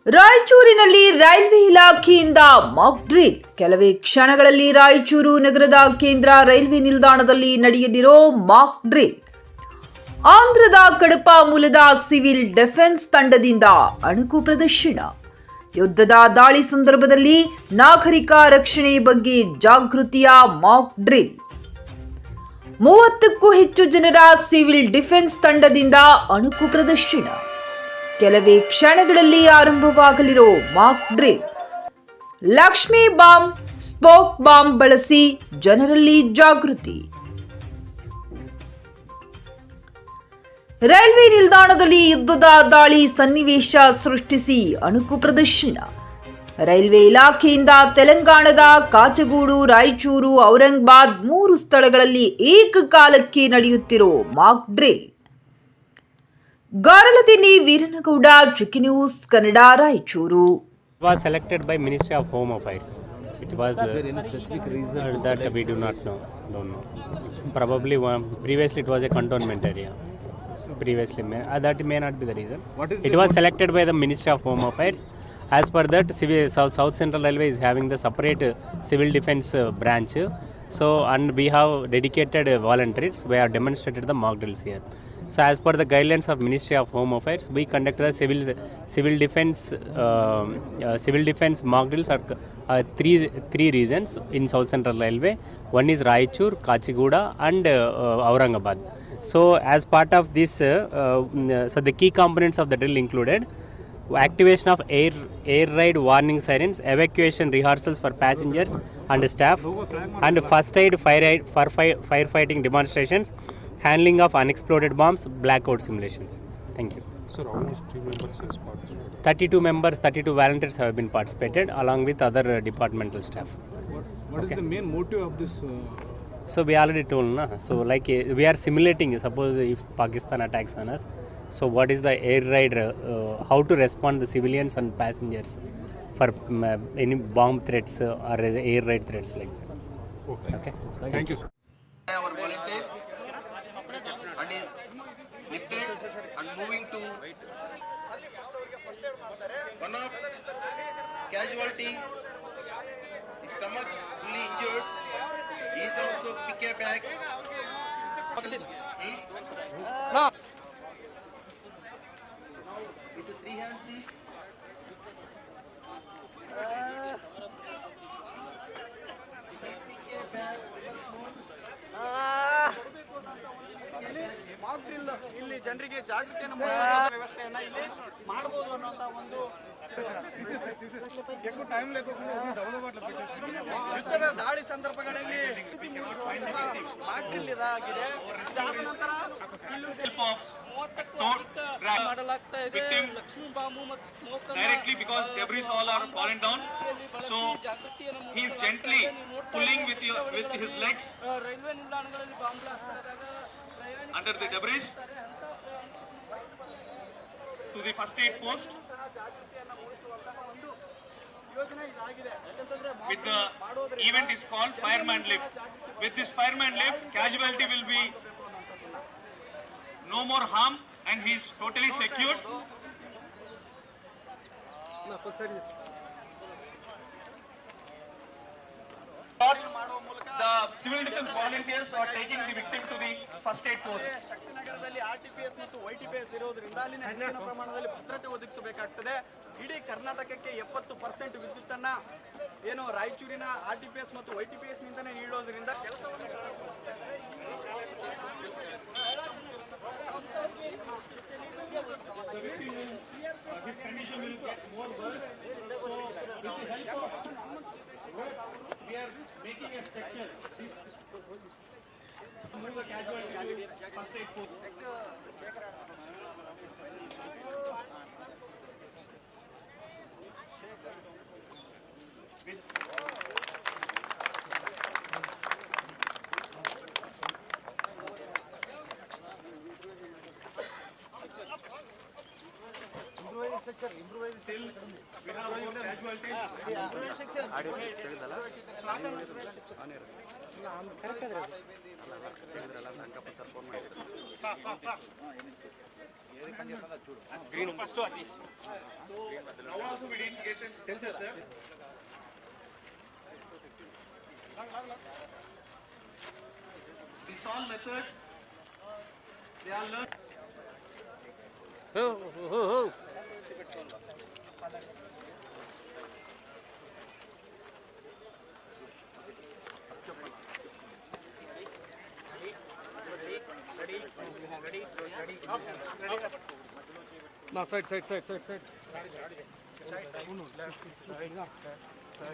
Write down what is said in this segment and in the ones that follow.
ರಾಯಚೂರಿನಲ್ಲಿ ರೈಲ್ವೆ ಇಲಾಖೆಯಿಂದ Mach drill. ಕೆಲವೇ ಕ್ಷಣಗಳಲ್ಲಿ ರಾಯಚೂರು ನಗರದ ಕೇಂದ್ರ ರೈಲ್ವೆ ನಿಲ್ದಾಣದಲ್ಲಿ ನಡೆಯಲಿರೋ ಮಾಕ್ ಡ್ರಿಲ್. ಆಂಧ್ರದ ಕಡಪ ಮೂಲದ ಸಿವಿಲ್ ಡಿಫೆನ್ಸ್ ತಂಡದಿಂದ ಅಣುಕು ಪ್ರದರ್ಶನ. ಯುದ್ಧದ ದಾಳಿ ಸಂದರ್ಭದಲ್ಲಿ ನಾಗರಿಕ ರಕ್ಷಣೆ ಬಗ್ಗೆ ಜಾಗೃತಿಯ ಮಾಕ್ ಡ್ರಿಲ್. 30ಕ್ಕೂ ಹೆಚ್ಚು ಜನರ ಸಿವಿಲ್ ಡಿಫೆನ್ಸ್ ತಂಡದಿಂದ ಅಣುಕು ಪ್ರದರ್ಶನ. ಕೆಲವೇ ಕ್ಷಣಗಳಲ್ಲಿ ಆರಂಭವಾಗಲಿರೋ mock drill. Lakshmi bomb, smoke bomb ಬಳಸಿ ಜನರಲ್ಲಿ ಜಾಗೃತಿ. ರೈಲ್ವೆ ನಿಲ್ದಾಣದಲ್ಲಿ ಯುದ್ಧದ ದಾಳಿ ಸನ್ನಿವೇಶ ಸೃಷ್ಟಿಸಿ ಅಣುಕು ಪ್ರದರ್ಶನ. ರೈಲ್ವೆ ಇಲಾಖೆಯಿಂದ ತೆಲಂಗಾಣದ ಕಾಚಗೂಡು, ರಾಯಚೂರು, ಔರಂಗಾಬಾದ್ 3 ಸ್ಥಳಗಳಲ್ಲಿ ಏಕಕಾಲಕ್ಕೆ ನಡೆಯುತ್ತಿರೋ ಮಾಕ್ ಡ್ರಿಲ್. ಗಾರಲತಿನಿ ವೀರನಗೌಡ, ಚಿಕ್ಕಿ news Kannada, Raichur. Was selected by Ministry of Home Affairs. It was any specific reason that we do not know. Don't know. Probably previously it was a cantonment area. Previously, that may not be the reason. It was selected by the Ministry of Home Affairs. As per that, South Central Railway is having the separate civil defense branch. So, and we have dedicated volunteers. We have demonstrated the mock drills here. So, as per the guidelines of Ministry of Home Affairs, we conduct the civil defense mock drills at three regions in South Central Railway. One is Raichur, Kachiguda, and Aurangabad. So, as part of this, so the key components of the drill included activation of air raid warning sirens, evacuation rehearsals for passengers and staff, and first aid firefighting demonstrations, handling of unexploded bombs, blackout simulations. Thank you. Sir, how many team members has participated? 32 members, 32 volunteers have been participated along with other departmental staff. What is the main motive of this? So we already told, na? So like we are simulating, suppose if Pakistan attacks on us, so what is the air raid, how to respond the civilians and passengers for any bomb threats or air raid threats like that. Okay. Thank you, sir. Our volunteer and is lifted and moving to one of casualty, stomach fully injured. He is also pick a bag. With the 3 hands seat. ಇಲ್ಲಿ ಜನರಿಗೆ ಜಾಗೃತಿಯನ್ನು ಮೂಡಿಸುವ ವ್ಯವಸ್ಥೆಯನ್ನ ಇಲ್ಲಿ ಮಾಡಬಹುದು ಅನ್ನುವಂತ ಒಂದು ಯುದ್ಧದ ದಾಳಿ ಸಂದರ್ಭಗಳಲ್ಲಿ ಮಾಕ್ ಡ್ರಿಲ್ ಇದಾಗಿದೆ. ಇದಾದ ನಂತರ ಮಾಡಲಾಗ್ತಾ ಇದೆ ಲಕ್ಷ್ಮಿ ಬಾಂಬು ಮತ್ತು smoke directly because debris all are falling down, so he is gently pulling with his legs railway ನಿಲ್ದಾಣಗಳಲ್ಲಿ ಬಾಂಬ್ ಬ್ಲಾಸ್ಟ್ ಆದಾಗ under the debris to the first aid post. With the event is called fireman lift. With this fireman lift, casualty will be no more harm and he is totally secured. The civil defense volunteers are taking the victim to the first aid post. ಶಕ್ತಿನಗರದಲ್ಲಿ RTPS ಮತ್ತು YTPS ಇರೋದ್ರಿಂದ ಅಲ್ಲಿನ ಹೆಚ್ಚಿನ ಪ್ರಮಾಣದಲ್ಲಿ ಭದ್ರತೆ ಒದಗಿಸಬೇಕಾಗ್ತದೆ. ಇಡೀ ಕರ್ನಾಟಕಕ್ಕೆ 70% ವಿದ್ಯುತ್ತನ್ನ ಏನು ರಾಯಚೂರಿನ RTPS ಮತ್ತು YTPS ನಿಂದನೇ ನೀಡೋದ್ರಿಂದ ಕೆಲಸವನ್ನು His condition will get more worse. So, with the help of we are making a structure. This move the casualty to first aid post. Still, we have more casualties. Green first అది Now also we didn't get an answer, sir. These all methods, they are learned. Now side. This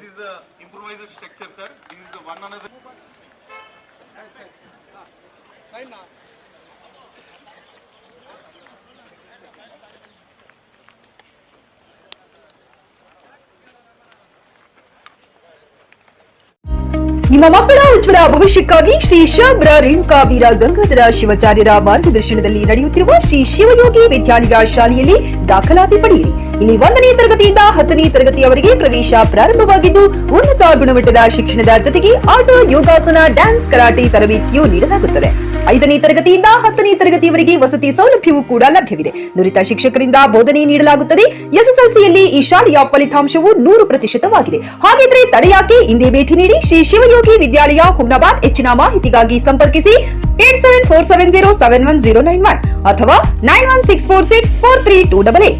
is the improvised structure, sir. This is the one another. ನಿಮ್ಮ ಮಕ್ಕಳ ಉಜ್ವಲ ಭವಿಷ್ಯಕ್ಕಾಗಿ ಶ್ರೀ ಶಬ್ರ ರೇಣುಕಾ ವೀರ ಗಂಗಾಧರ ಶಿವಾಚಾರ್ಯರ ಮಾರ್ಗದರ್ಶನದಲ್ಲಿ ನಡೆಯುತ್ತಿರುವ ಶ್ರೀ ಶಿವಯೋಗಿ ವಿದ್ಯಾಲಯ ಶಾಲೆಯಲ್ಲಿ ದಾಖಲಾತಿ ಪಡೆಯಿರಿ. ಇಲ್ಲಿ 1ನೇ ತರಗತಿಯಿಂದ 10ನೇ ತರಗತಿಯವರೆಗೆ ಪ್ರವೇಶ ಪ್ರಾರಂಭವಾಗಿದ್ದು ಉನ್ನತ ಗುಣಮಟ್ಟದ ಶಿಕ್ಷಣದ ಜೊತೆಗೆ ಆಟ, ಯೋಗಾಸನ, ಡ್ಯಾನ್ಸ್, ಕರಾಟೆ ತರಬೇತಿಯೂ ನೀಡಲಾಗುತ್ತದೆ. 5ನೇ ತರಗತಿಯಿಂದ 10ನೇ ತರಗತಿಯವರೆಗೆ ವಸತಿ ಸೌಲಭ್ಯವೂ ಕೂಡ ಲಭ್ಯವಿದೆ. ನುರಿತ ಶಿಕ್ಷಕರಿಂದ ಬೋಧನೆ ನೀಡಲಾಗುತ್ತದೆ. ಎಸ್ಎಸ್ಎಲ್ಸಿಯಲ್ಲಿ ಈ ಶಾಲೆಯ ಫಲಿತಾಂಶವು 100%ವಾಗಿದೆ. ಹಾಗಿದ್ರೆ ತಡೆಯಾಕೆ ಇಂದೇ ಭೇಟಿ ನೀಡಿ ಶ್ರೀ ಶಿವಯೋಗಿ ವಿದ್ಯಾಲಯ ಹುಮ್ನಾಬಾದ್. ಹೆಚ್ಚಿನ ಮಾಹಿತಿಗಾಗಿ ಸಂಪರ್ಕಿಸಿ 8747071091 ಅಥವಾ 9164643288.